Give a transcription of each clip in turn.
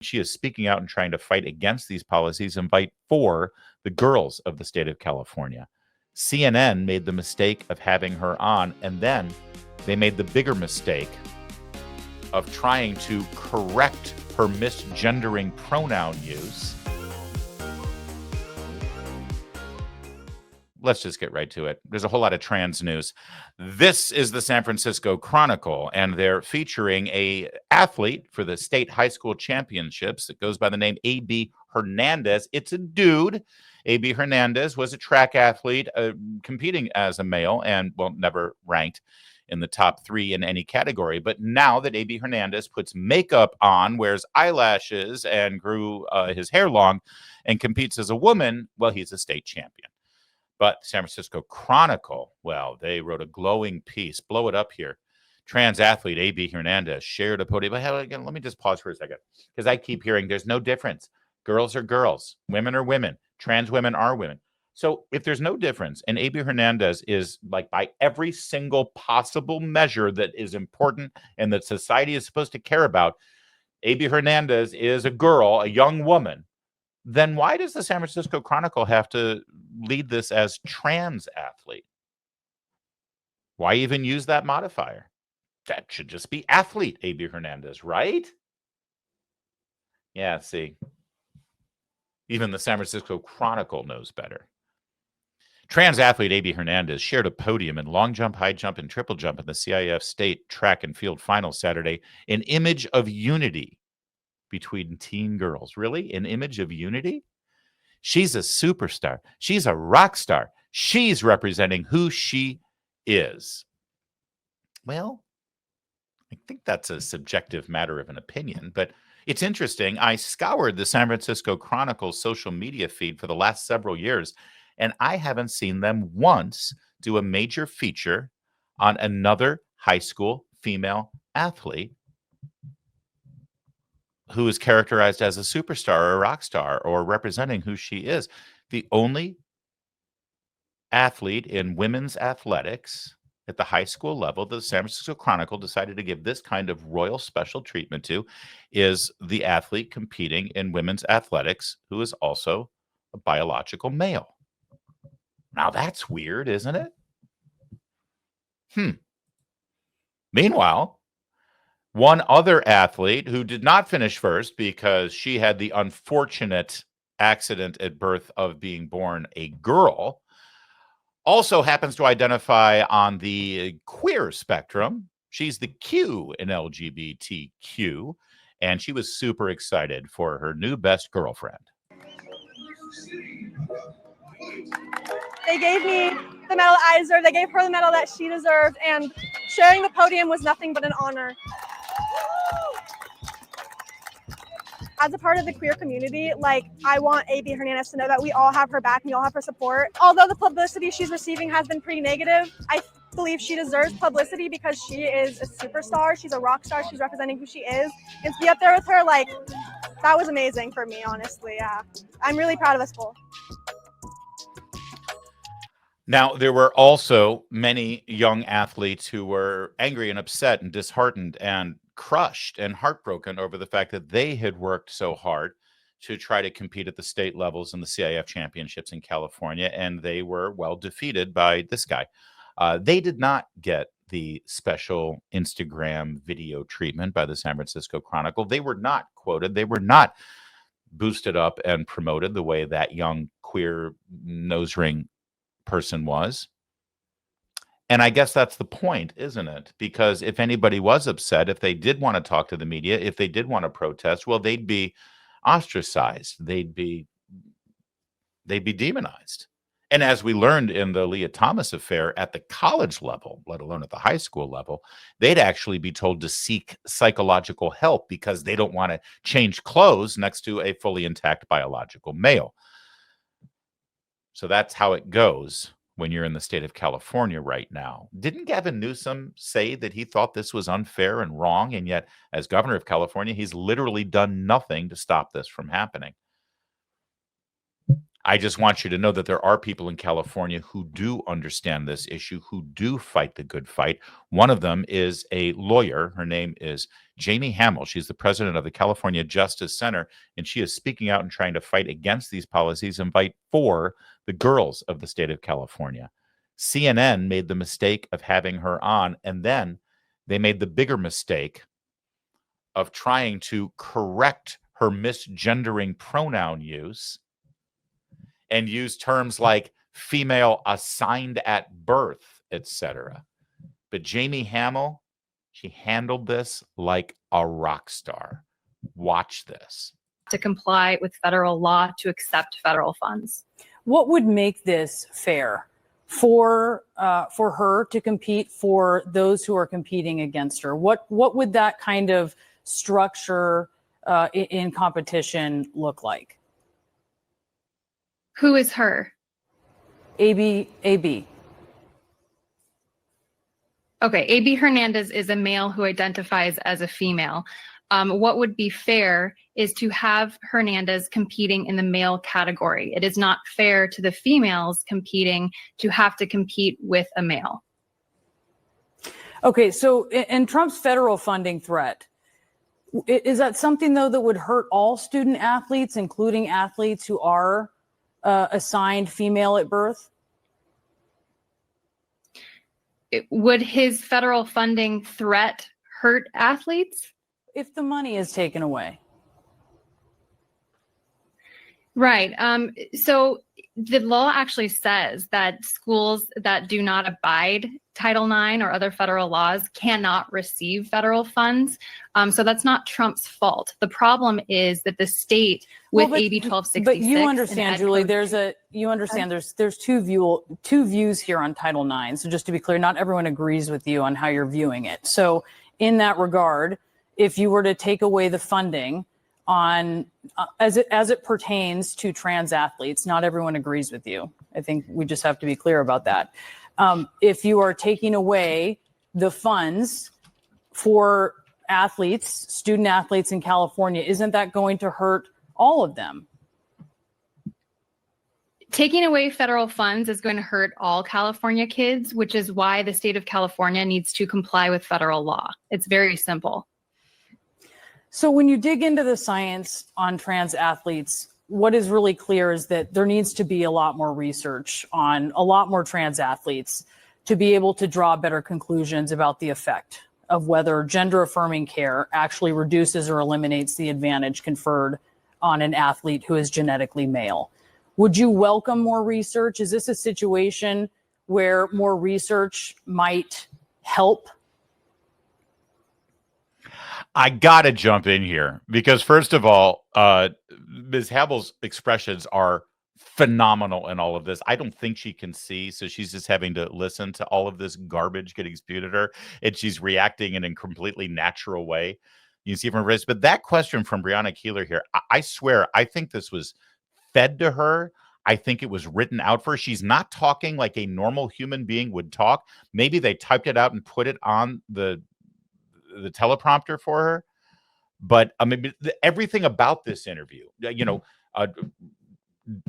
She is speaking out and trying to fight against these policies and fight for the girls of the state of California. CNN made the mistake of having her on, and then they made the bigger mistake of trying to correct her misgendering pronoun use. Let's just get right to it. There's a whole lot of trans news. This is the San Francisco Chronicle, and they're featuring a athlete for the state high school championships that goes by the name AB Hernandez. It's a dude. AB Hernandez was a track athlete competing as a male and, well, never ranked in the top 3 in any category. But now that AB Hernandez puts makeup on, wears eyelashes, and grew his hair long and competes as a woman, well, he's a state champion. But San Francisco Chronicle, well, they wrote a glowing piece. Blow it up here. Trans athlete AB Hernandez shared a podium. Again, let me just pause for a second, because I keep hearing there's no difference. Girls are girls. Women are women. Trans women are women. So if there's no difference, and AB Hernandez is, like, by every single possible measure that is important and that society is supposed to care about, AB Hernandez is a girl, a young woman, then why does the San Francisco Chronicle have to lead this as trans athlete? Why even use that modifier? That should just be athlete AB Hernandez, right? Yeah, see. Even the San Francisco Chronicle knows better. Trans athlete AB Hernandez shared a podium in long jump, high jump, and triple jump in the CIF state track and field final Saturday, an image of unity between teen girls. Really? An image of unity? She's a superstar. She's a rock star. She's representing who she is. Well, I think that's a subjective matter of an opinion, but it's interesting. I scoured the San Francisco Chronicle's social media feed for the last several years, and I haven't seen them once do a major feature on another high school female athlete who is characterized as a superstar or a rock star or representing who she is. The only athlete in women's athletics at the high school level that the San Francisco Chronicle decided to give this kind of royal special treatment to is the athlete competing in women's athletics who is also a biological male. Now that's weird, isn't it? Meanwhile, one other athlete who did not finish first because she had the unfortunate accident at birth of being born a girl also happens to identify on the queer spectrum. She's the Q in LGBTQ, and she was super excited for her new best girlfriend. They gave me the medal I deserved. They gave her the medal that she deserved, and sharing the podium was nothing but an honor. As a part of the queer community, I want AB Hernandez to know that we all have her back and we all have her support. Although the publicity she's receiving has been pretty negative, I believe she deserves publicity because she is a superstar. She's a rock star. She's representing who she is. And to be up there with her, that was amazing for me, honestly. Yeah, I'm really proud of us both. Now, there were also many young athletes who were angry and upset and disheartened and crushed and heartbroken over the fact that they had worked so hard to try to compete at the state levels in the CIF championships in California, and they were, well, defeated by this guy. They did not get the special Instagram video treatment by the San Francisco Chronicle. They were not quoted. They were not boosted up and promoted the way that young queer nose ring person was. And I guess that's the point, isn't it? Because if anybody was upset, if they did want to talk to the media, if they did want to protest, well, they'd be ostracized. They'd be demonized. And as we learned in the Leah Thomas affair at the college level, let alone at the high school level, they'd actually be told to seek psychological help because they don't want to change clothes next to a fully intact biological male. So that's how it goes when you're in the state of California right now. Didn't Gavin Newsom say that he thought this was unfair and wrong? And yet, as governor of California, he's literally done nothing to stop this from happening. I just want you to know that there are people in California who do understand this issue, who do fight the good fight. One of them is a lawyer. Her name is Julie Hamill. She's the president of the California Justice Center, and she is speaking out and trying to fight against these policies and fight for the girls of the state of California. CNN made the mistake of having her on, and then they made the bigger mistake of trying to correct her misgendering pronoun use and use terms like female assigned at birth, etc. But Julie Hamill, she handled this like a rock star. Watch this. To comply with federal law to accept federal funds. What would make this fair for her to compete for those who are competing against her? What would that kind of structure in competition look like? Who is her? AB. Okay, AB Hernandez is a male who identifies as a female. What would be fair is to have Hernandez competing in the male category. It is not fair to the females competing to have to compete with a male. Okay, so in Trump's federal funding threat, is that something, though, that would hurt all student athletes, including athletes who are assigned female at birth? Would his federal funding threat hurt athletes? If the money is taken away. Right. So the law actually says that schools that do not abide Title IX or other federal laws cannot receive federal funds. So that's not Trump's fault. The problem is that the state with AB 1266. But you understand, Julie, there's two views here on Title IX. So just to be clear, not everyone agrees with you on how you're viewing it. So in that regard, if you were to take away the funding on as it pertains to trans athletes, not everyone agrees with you. I think we just have to be clear about that. If you are taking away the funds for athletes, student athletes in California, isn't that going to hurt all of them? Taking away federal funds is going to hurt all California kids, which is why the state of California needs to comply with federal law. It's very simple. So when you dig into the science on trans athletes, what is really clear is that there needs to be a lot more research on a lot more trans athletes to be able to draw better conclusions about the effect of whether gender affirming care actually reduces or eliminates the advantage conferred on an athlete who is genetically male. Would you welcome more research? Is this a situation where more research might help? I got to jump in here because, first of all, Ms. Hamill's expressions are phenomenal in all of this. I don't think she can see, so she's just having to listen to all of this garbage getting spewed at her, and she's reacting in a completely natural way. You see from her face. But that question from Brianna Keilar here, I swear, I think this was fed to her. I think it was written out for her. She's not talking like a normal human being would talk. Maybe they typed it out and put it on the teleprompter for her, but I mean everything about this interview,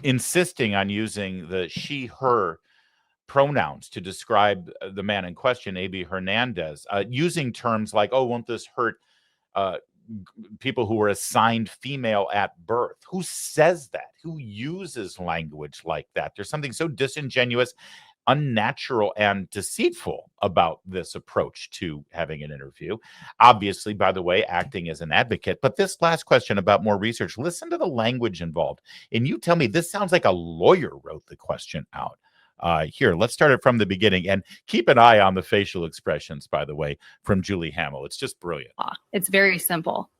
insisting on using the she her pronouns to describe the man in question, AB Hernandez, using terms like, oh, won't this hurt people who were assigned female at birth? Who says that? Who uses language like that? There's something so disingenuous, unnatural, and deceitful about this approach to having an interview. Obviously, by the way, acting as an advocate. But this last question about more research, listen to the language involved. And you tell me, this sounds like a lawyer wrote the question out. Here, let's start it from the beginning. And keep an eye on the facial expressions, by the way, from Julie Hamill. It's just brilliant. It's very simple.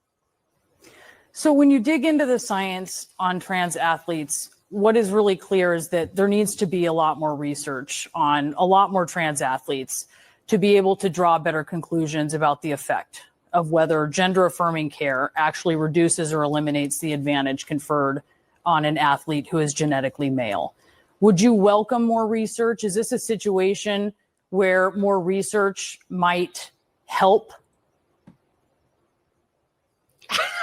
So when you dig into the science on trans athletes, what is really clear is that there needs to be a lot more research on a lot more trans athletes to be able to draw better conclusions about the effect of whether gender affirming care actually reduces or eliminates the advantage conferred on an athlete who is genetically male. Would you welcome more research? Is this a situation where more research might help?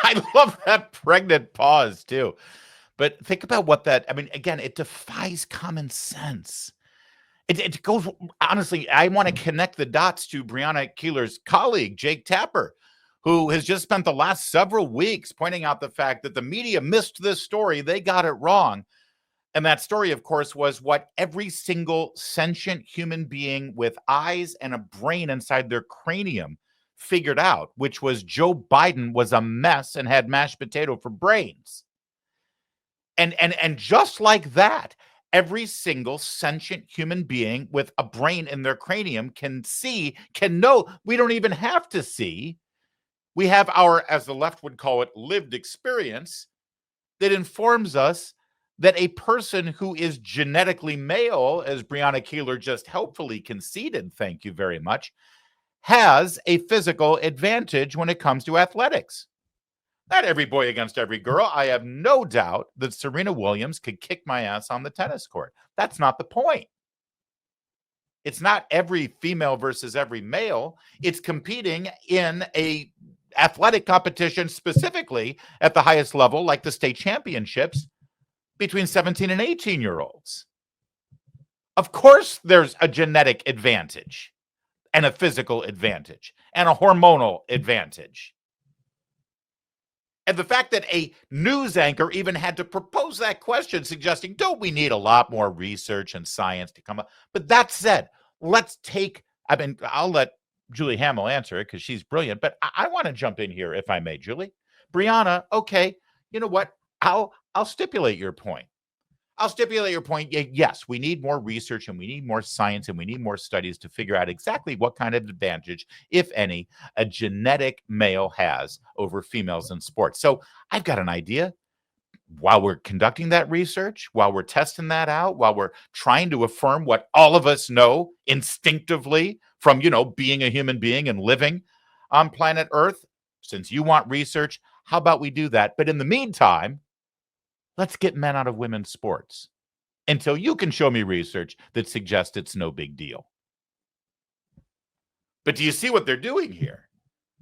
I love that pregnant pause too. But think about what that, I mean, again, it defies common sense. It goes, honestly, I want to connect the dots to Brianna Keilar's colleague, Jake Tapper, who has just spent the last several weeks pointing out the fact that the media missed this story. They got it wrong. And that story, of course, was what every single sentient human being with eyes and a brain inside their cranium figured out, which was Joe Biden was a mess and had mashed potato for brains. And just like that, every single sentient human being with a brain in their cranium can see, can know. We don't even have to see. We have our, as the left would call it, lived experience that informs us that a person who is genetically male, as Brianna Keilar just helpfully conceded, thank you very much, has a physical advantage when it comes to athletics. Not every boy against every girl. I have no doubt that Serena Williams could kick my ass on the tennis court. That's not the point. It's not every female versus every male. It's competing in a athletic competition, specifically at the highest level, like the state championships, between 17 and 18-year-olds. Of course, there's a genetic advantage and a physical advantage and a hormonal advantage. And the fact that a news anchor even had to propose that question, suggesting, don't we need a lot more research and science to come up? But that said, let's take, I'll let Julie Hamill answer it because she's brilliant, but I want to jump in here if I may, Julie. Brianna, okay, you know what? I'll stipulate your point. I'll stipulate your point. Yes, we need more research and we need more science and we need more studies to figure out exactly what kind of advantage, if any, a genetic male has over females in sports. So I've got an idea. While we're conducting that research, while we're testing that out, while we're trying to affirm what all of us know instinctively from, being a human being and living on planet Earth, since you want research, how about we do that? But in the meantime, let's get men out of women's sports until you can show me research that suggests it's no big deal. But do you see what they're doing here?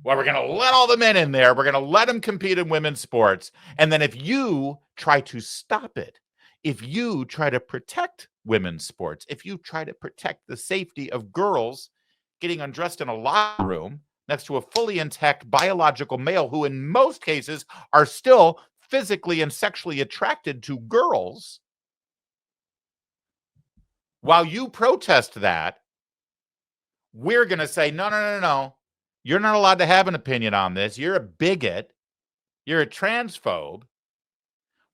Well, we're going to let all the men in there. We're going to let them compete in women's sports. And then if you try to stop it, if you try to protect women's sports, if you try to protect the safety of girls getting undressed in a locker room next to a fully intact biological male who in most cases are still physically and sexually attracted to girls, while you protest that, we're going to say, no. You're not allowed to have an opinion on this. You're a bigot. You're a transphobe.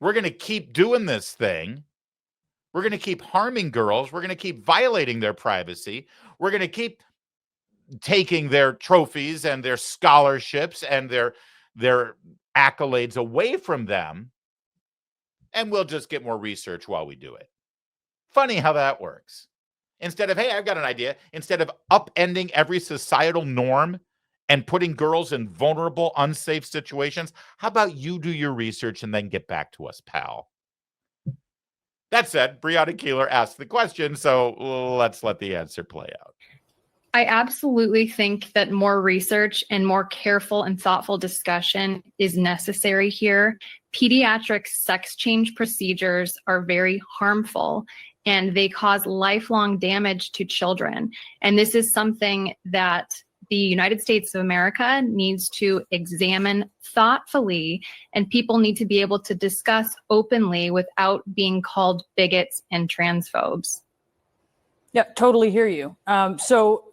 We're going to keep doing this thing. We're going to keep harming girls. We're going to keep violating their privacy. We're going to keep taking their trophies and their scholarships and their accolades away from them, and we'll just get more research while we do it. Funny how that works. Instead of, hey, I've got an idea, instead of upending every societal norm and putting girls in vulnerable, unsafe situations, how about you do your research and then get back to us, pal? That said, Brianna Keilar asked the question, so let's let the answer play out. I absolutely think that more research and more careful and thoughtful discussion is necessary here. Pediatric sex change procedures are very harmful and they cause lifelong damage to children. And this is something that the United States of America needs to examine thoughtfully, and people need to be able to discuss openly without being called bigots and transphobes. Yeah, totally hear you. So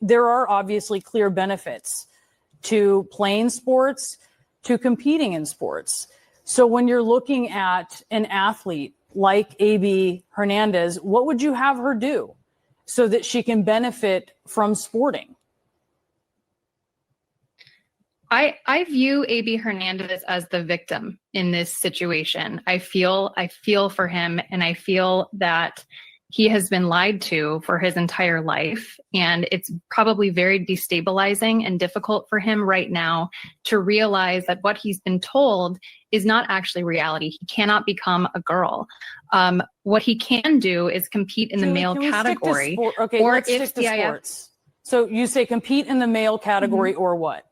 there are obviously clear benefits to playing sports, to competing in sports. So when you're looking at an athlete like AB Hernandez, what would you have her do so that she can benefit from sporting? I view AB Hernandez as the victim in this situation. I feel for him, and I feel that he has been lied to for his entire life. And it's probably very destabilizing and difficult for him right now to realize that what he's been told is not actually reality. He cannot become a girl. What he can do is compete in the male category. Okay, or let's stick to sports. So you say compete in the male category or what?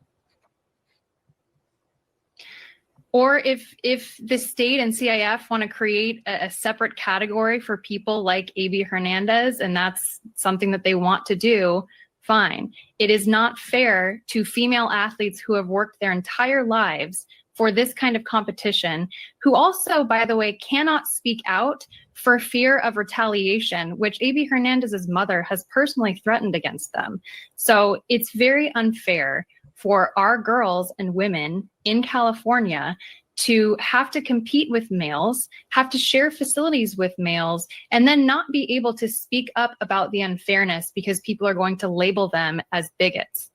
Or if the state and CIF want to create a separate category for people like AB Hernandez, and that's something that they want to do, fine. It is not fair to female athletes who have worked their entire lives for this kind of competition, who also, by the way, cannot speak out for fear of retaliation, which AB Hernandez's mother has personally threatened against them. So it's very unfair for our girls and women in California to have to compete with males, have to share facilities with males, and then not be able to speak up about the unfairness because people are going to label them as bigots.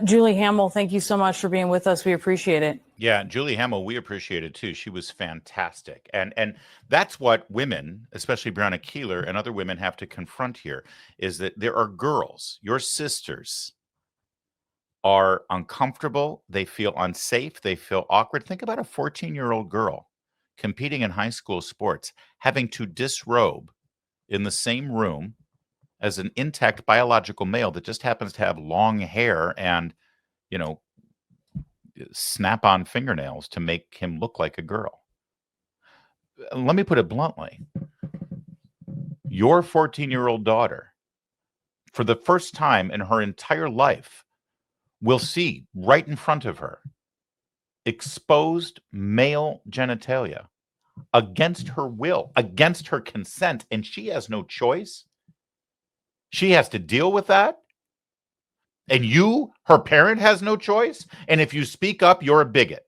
Julie Hamill, thank you so much for being with us. We appreciate it. Yeah, Julie Hamill, we appreciate it too. She was fantastic. And that's what women, especially Brianna Keilar and other women, have to confront here, is that there are girls, your sisters, are uncomfortable, they feel unsafe, they feel awkward. Think about a 14-year-old girl competing in high school sports, having to disrobe in the same room as an intact biological male that just happens to have long hair and, you know, snap-on fingernails to make him look like a girl. Let me put it bluntly. Your 14-year-old daughter, for the first time in her entire life, will see right in front of her exposed male genitalia against her will, against her consent, and she has no choice. She has to deal with that. And you, her parent, has no choice. And if you speak up, you're a bigot.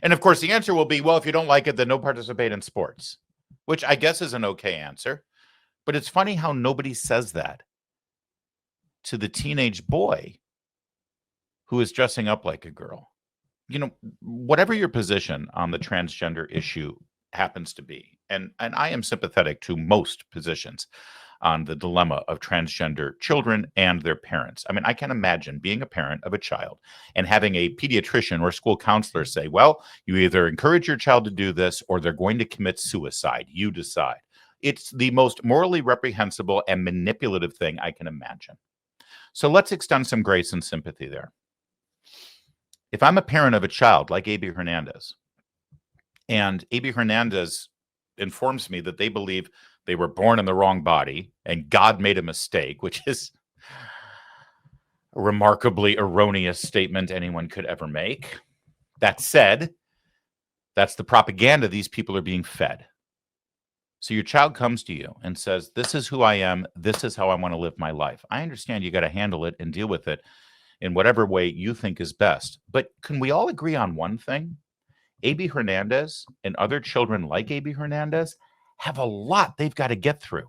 And of course, the answer will be, well, if you don't like it, then don't participate in sports, which I guess is an okay answer. But it's funny how nobody says that to the teenage boy who is dressing up like a girl. You know, whatever your position on the transgender issue happens to be, and I am sympathetic to most positions on the dilemma of transgender children and their parents. I mean, I can imagine being a parent of a child and having a pediatrician or school counselor say, well, you either encourage your child to do this or they're going to commit suicide. You decide. It's the most morally reprehensible and manipulative thing I can imagine. So let's extend some grace and sympathy there. If I'm a parent of a child like AB Hernandez, and AB Hernandez informs me that they believe they were born in the wrong body and God made a mistake, which is a remarkably erroneous statement anyone could ever make. That said, that's the propaganda these people are being fed. So your child comes to you and says, this is who I am. This is how I want to live my life. I understand you got to handle it and deal with it in whatever way you think is best. But can we all agree on one thing? AB Hernandez and other children like AB Hernandez have a lot they've got to get through.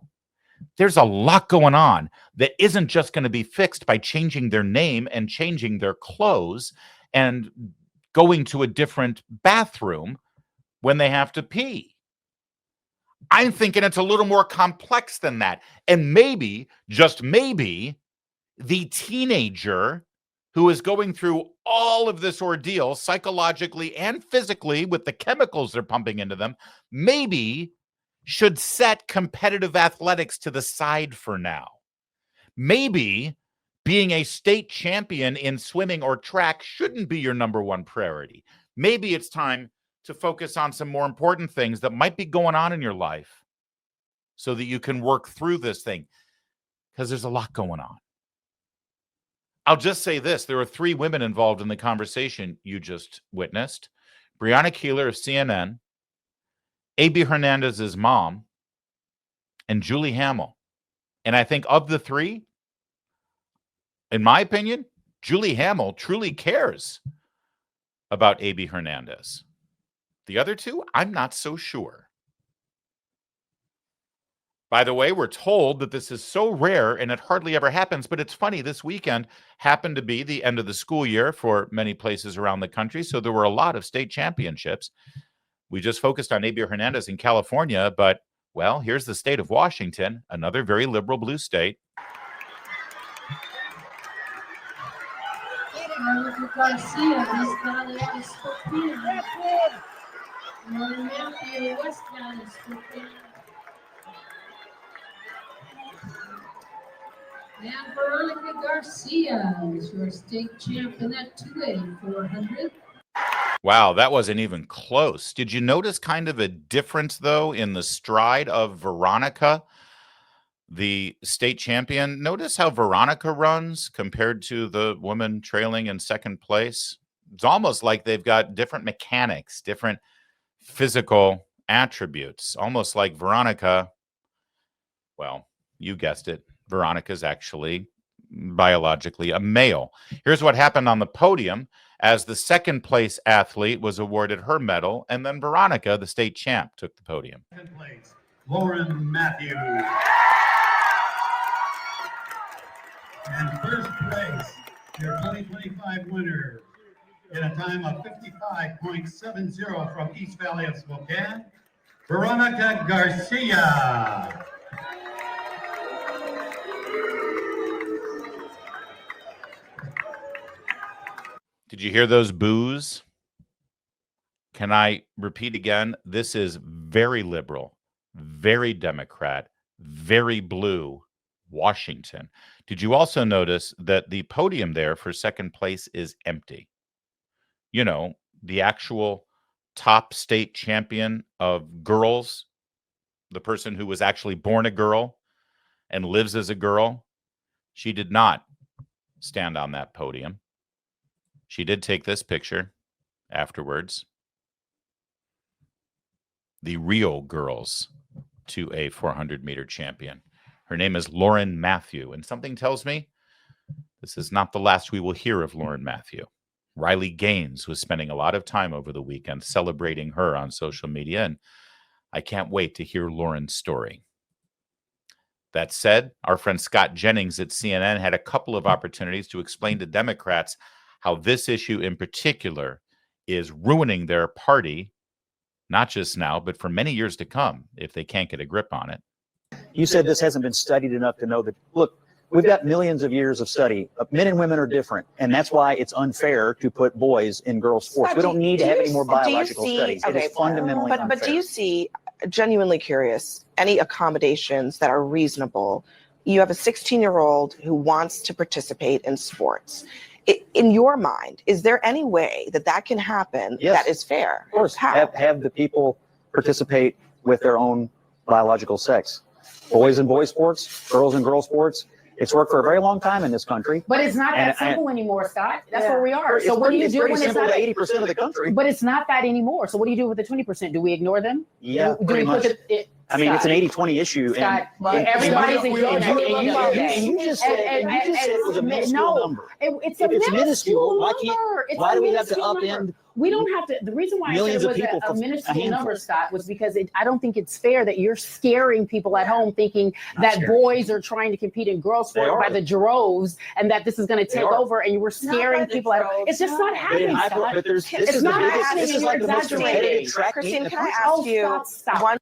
There's a lot going on that isn't just going to be fixed by changing their name and changing their clothes and going to a different bathroom when they have to pee. I'm thinking it's a little more complex than that. And maybe, just maybe, the teenager who is going through all of this ordeal psychologically and physically with the chemicals they're pumping into them, maybe should set competitive athletics to the side for now. Maybe being a state champion in swimming or track shouldn't be your number one priority. Maybe it's time to focus on some more important things that might be going on in your life so that you can work through this thing, because there's a lot going on. I'll just say this. There are 3 women involved in the conversation you just witnessed. Brianna Keilar of CNN, AB Hernandez's mom, and Julie Hamill. And I think of the 3, in my opinion, Julie Hamill truly cares about AB Hernandez. The other 2, I'm not so sure. By the way, we're told that this is so rare and it hardly ever happens, but it's funny, this weekend happened to be the end of the school year for many places around the country, so there were a lot of state championships. We just focused on AB Hernandez in California, but, well, here's the state of Washington, another very liberal blue state. And Veronica Garcia is your state champion at 2A 400. Wow, that wasn't even close. Did you notice kind of a difference, though, in the stride of Veronica, the state champion? Notice how Veronica runs compared to the woman trailing in second place. It's almost like they've got different mechanics, different physical attributes, almost like Veronica. Well, you guessed it. Veronica's actually biologically a male. Here's what happened on the podium as the second place athlete was awarded her medal, and then Veronica, the state champ, took the podium. Second place, Lauren Matthews. And first place, your 2025 winner, in a time of 55.70 from East Valley of Spokane, Veronica Garcia. Did you hear those boos? Can I repeat again? This is very liberal, very Democrat, very blue Washington. Did you also notice that the podium there for second place is empty? You know, the actual top state champion of girls, the person who was actually born a girl and lives as a girl, she did not stand on that podium. She did take this picture afterwards. The real girls to a 400-meter champion. Her name is Lauren Matthew, and something tells me this is not the last we will hear of Lauren Matthew. Riley Gaines was spending a lot of time over the weekend celebrating her on social media, and I can't wait to hear Lauren's story. That said, our friend Scott Jennings at CNN had a couple of opportunities to explain to Democrats how this issue in particular is ruining their party, not just now, but for many years to come, if they can't get a grip on it. You said this hasn't been studied enough to know that, look, we've got millions of years of study. Men and women are different, and that's why it's unfair to put boys in girls' sports. We don't need to have any more biological studies. It is fundamentally unfair. But do you see, genuinely curious, any accommodations that are reasonable? You have a 16-year-old who wants to participate in sports. In your mind, is there any way that that can happen that is fair? Of course, have the people participate with their own biological sex. Boys in boys sports, girls in girls sports. It's worked for a very long time in this country. But it's not that simple anymore, Scott. That's where we are. So what do you do when it's not 80% of the country? But it's not that anymore. So what do you do with the 20%? Do we ignore them? Yeah, do pretty we much. I mean, it's an 80-20 issue. Scott, everybody's ignoring that. And you just said it was a minuscule number. It's a minuscule number. Why do we have to upend? We don't have to. The reason why I said it was a minuscule number, Scott, was because I don't think it's fair that you're scaring people at home thinking that boys are trying to compete in girls' sport by the droves and that this is going to take over and you were scaring people at home. It's just not happening, Scott. It's not happening. This is like the most competitive track meet in the country. Christine, can I ask you one?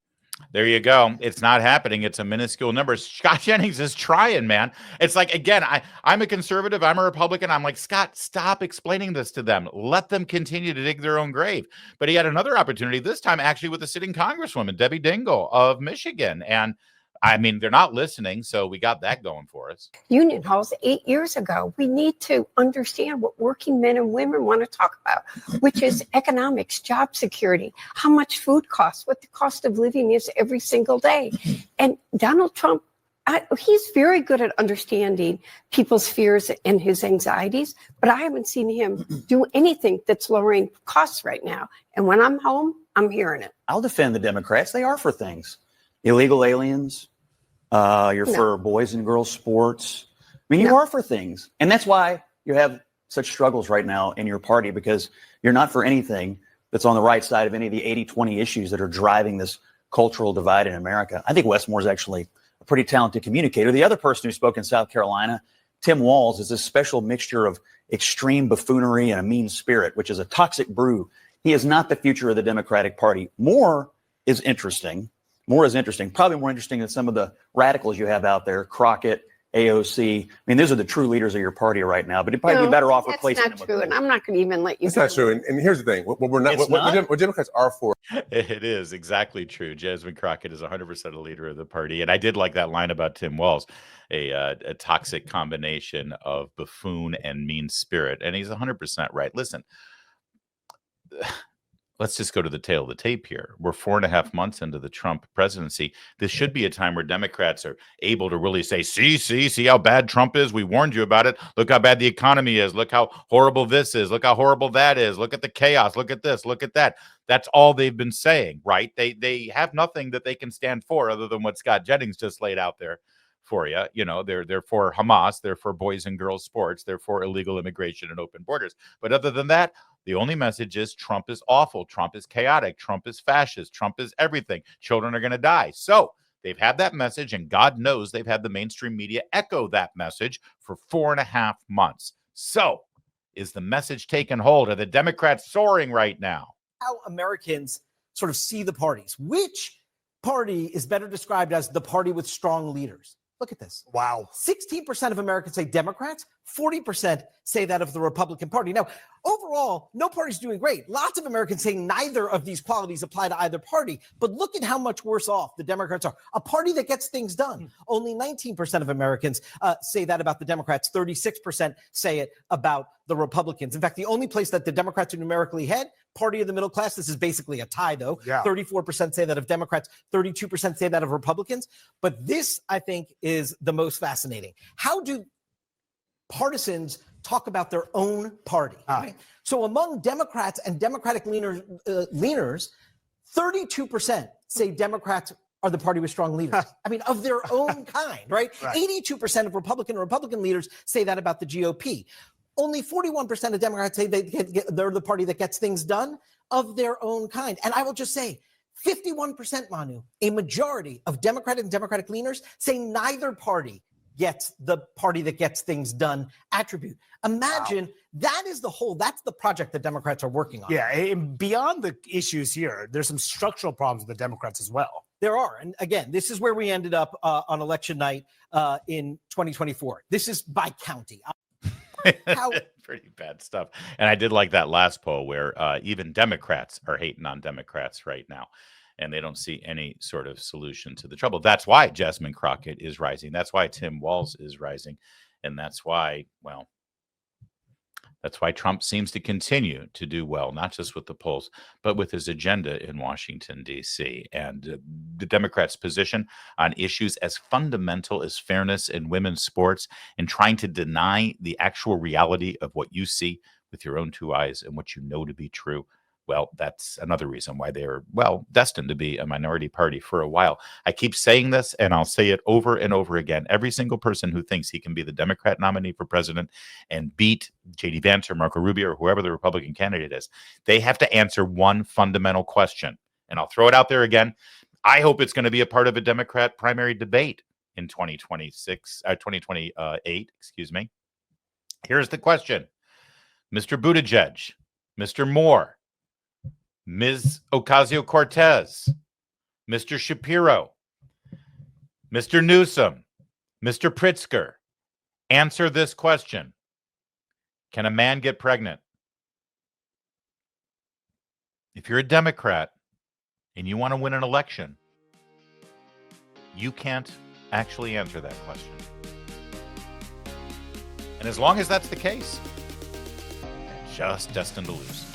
There you go. It's not happening. It's a minuscule number. Scott Jennings is trying, man. It's like, again, I'm a conservative. I'm a Republican. I'm like, Scott, stop explaining this to them. Let them continue to dig their own grave. But he had another opportunity, this time actually with the sitting Congresswoman, Debbie Dingell of Michigan. And I mean, they're not listening, so we got that going for us. Union halls 8 years ago. We need to understand what working men and women want to talk about, which is economics, job security, how much food costs, what the cost of living is every single day. And Donald Trump, he's very good at understanding people's fears and his anxieties, but I haven't seen him do anything that's lowering costs right now. And when I'm home, I'm hearing it. I'll defend the Democrats. They are for things. Illegal aliens. You're for boys and girls sports. I mean, you are for things. And that's why you have such struggles right now in your party, because you're not for anything that's on the right side of any of the 80-20 issues that are driving this cultural divide in America. I think Westmore's actually a pretty talented communicator. The other person who spoke in South Carolina, Tim Walz, is this special mixture of extreme buffoonery and a mean spirit, which is a toxic brew. He is not the future of the Democratic Party. More is interesting, probably more interesting than some of the radicals you have out there, Crockett, AOC. I mean, those are the true leaders of your party right now, but it'd probably be better off replacing them. That's not true, and I'm not going to even let you. It's not true. And here's the thing: what Democrats are for. It is exactly true. Jasmine Crockett is 100% a leader of the party, and I did like that line about Tim Walz, a toxic combination of buffoon and mean spirit, and he's 100% right. Listen, let's just go to the tail of the tape here. We're 4.5 months into the Trump presidency. This should be a time where Democrats are able to really say, see how bad Trump is. We warned you about it. Look how bad the economy is. Look how horrible this is. Look how horrible that is. Look at the chaos. Look at this. Look at that. That's all they've been saying, right? They have nothing that they can stand for other than what Scott Jennings just laid out there for you. You know, they're for Hamas. They're for boys and girls sports. They're for illegal immigration and open borders. But other than that, the only message is Trump is awful. Trump is chaotic. Trump is fascist. Trump is everything. Children are going to die. So they've had that message, and God knows they've had the mainstream media echo that message for 4.5 months. So is the message taking hold? Are the Democrats soaring right now? How Americans sort of see the parties. Which party is better described as the party with strong leaders? Look at this. Wow. 16% of Americans say Democrats, 40% say that of the Republican Party. Now, overall, no party's doing great. Lots of Americans say neither of these qualities apply to either party. But look at how much worse off the Democrats are. A party that gets things done. Only 19% of Americans say that about the Democrats. 36% say it about the Republicans. In fact, the only place that the Democrats are numerically ahead, party of the middle class, this is basically a tie, though. Yeah. 34% say that of Democrats, 32% say that of Republicans. But this, I think, is the most fascinating. How do partisans talk about their own party? Right? So among Democrats and Democratic leaners, 32% say Democrats are the party with strong leaders. I mean, of their own kind, right? 82% of Republican leaders say that about the GOP. Only 41% of Democrats say they're the party that gets things done of their own kind. And I will just say, 51%, Manu, a majority of Democratic and Democratic leaners say neither party gets the party that gets things done attribute. Imagine that's the project that Democrats are working on. Yeah, and beyond the issues here, there's some structural problems with the Democrats as well. There are. And again, this is where we ended up on election night in 2024. This is by county. Pretty bad stuff. And I did like that last poll where even Democrats are hating on Democrats right now, and they don't see any sort of solution to the trouble. That's why Jasmine Crockett is rising. That's why Tim Walz is rising. And that's why, well, that's why Trump seems to continue to do well, not just with the polls, but with his agenda in Washington, D.C. And the Democrats' position on issues as fundamental as fairness in women's sports and trying to deny the actual reality of what you see with your own two eyes and what you know to be true. Well, that's another reason why they're, well, destined to be a minority party for a while. I keep saying this, and I'll say it over and over again. Every single person who thinks he can be the Democrat nominee for president and beat J.D. Vance or Marco Rubio or whoever the Republican candidate is, they have to answer one fundamental question. And I'll throw it out there again. I hope it's going to be a part of a Democrat primary debate in 2028, excuse me. Here's the question. Mr. Buttigieg, Mr. Moore, Ms. Ocasio-Cortez, Mr. Shapiro, Mr. Newsom, Mr. Pritzker, answer this question. Can a man get pregnant? If you're a Democrat and you want to win an election, you can't actually answer that question. And as long as that's the case, you're just destined to lose.